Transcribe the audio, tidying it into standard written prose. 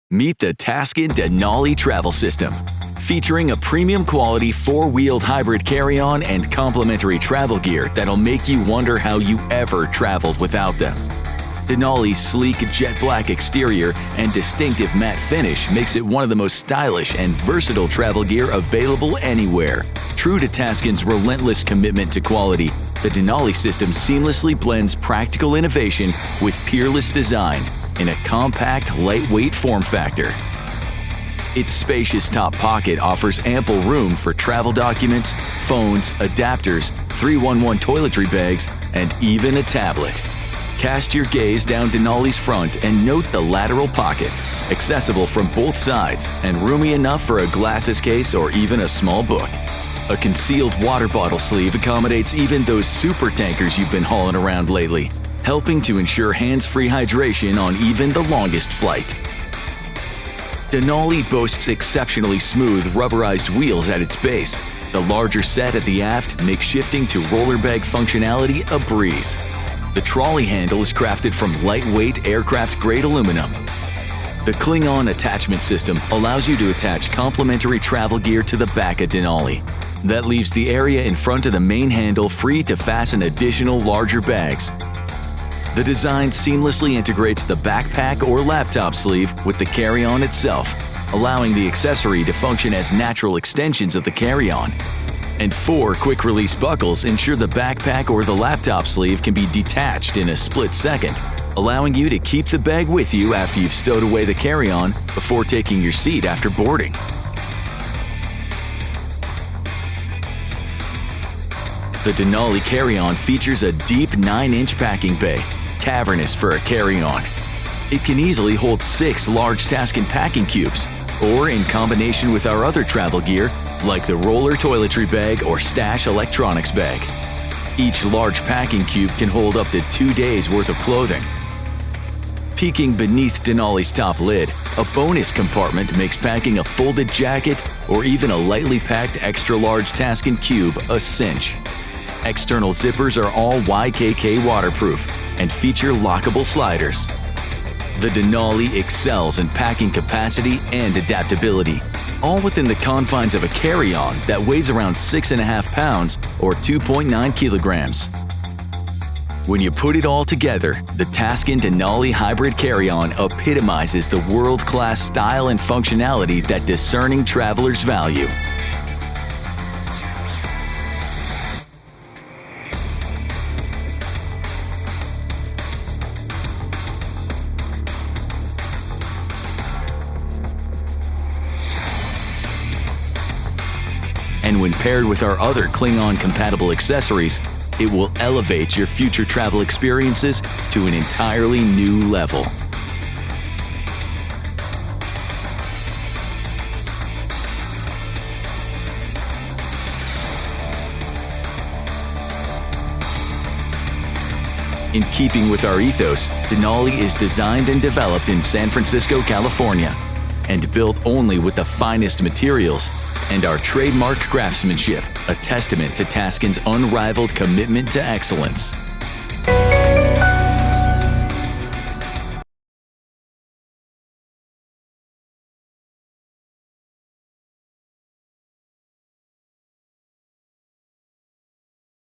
Meet the Taskin Denali travel system. Featuring a premium quality four-wheeled hybrid carry-on and complimentary travel gear that'll make you wonder how you ever traveled without them. Denali's sleek jet black exterior and distinctive matte finish makes it one of the most stylish and versatile travel gear available anywhere. True to Taskin's relentless commitment to quality, the Denali system seamlessly blends practical innovation with peerless design in a compact, lightweight form factor. Its spacious top pocket offers ample room for travel documents, phones, adapters, 311 toiletry bags, and even a tablet. Cast your gaze down Denali's front and note the lateral pocket, accessible from both sides and roomy enough for a glasses case or even a small book. A concealed water bottle sleeve accommodates even those super tankers you've been hauling around lately, helping to ensure hands-free hydration on even the longest flight. Denali boasts exceptionally smooth rubberized wheels at its base. The larger set at the aft makes shifting to roller bag functionality a breeze. The trolley handle is crafted from lightweight aircraft-grade aluminum. The Klingon attachment system allows you to attach complementary travel gear to the back of Denali. That leaves the area in front of the main handle free to fasten additional larger bags. The design seamlessly integrates the backpack or laptop sleeve with the carry-on itself, allowing the accessory to function as natural extensions of the carry-on. And 4 quick-release buckles ensure the backpack or the laptop sleeve can be detached in a split second, allowing you to keep the bag with you after you've stowed away the carry-on before taking your seat after boarding. The Denali carry-on features a deep 9-inch packing bay, cavernous for a carry-on. It can easily hold 6 large Taskin packing cubes, or in combination with our other travel gear, like the roller toiletry bag or stash electronics bag. Each large packing cube can hold up to 2 days' worth of clothing. Peeking beneath Denali's top lid, a bonus compartment makes packing a folded jacket or even a lightly packed extra-large Taskin cube a cinch. External zippers are all YKK waterproof and feature lockable sliders. The Denali excels in packing capacity and adaptability, all within the confines of a carry-on that weighs around 6.5 pounds or 2.9 kilograms. When you put it all together, the Taskin Denali hybrid carry-on epitomizes the world-class style and functionality that discerning travelers value. And when paired with our other Klingon-compatible accessories, it will elevate your future travel experiences to an entirely new level. In keeping with our ethos, Denali is designed and developed in San Francisco, California, and built only with the finest materials and our trademark craftsmanship, a testament to Taskin's unrivaled commitment to excellence.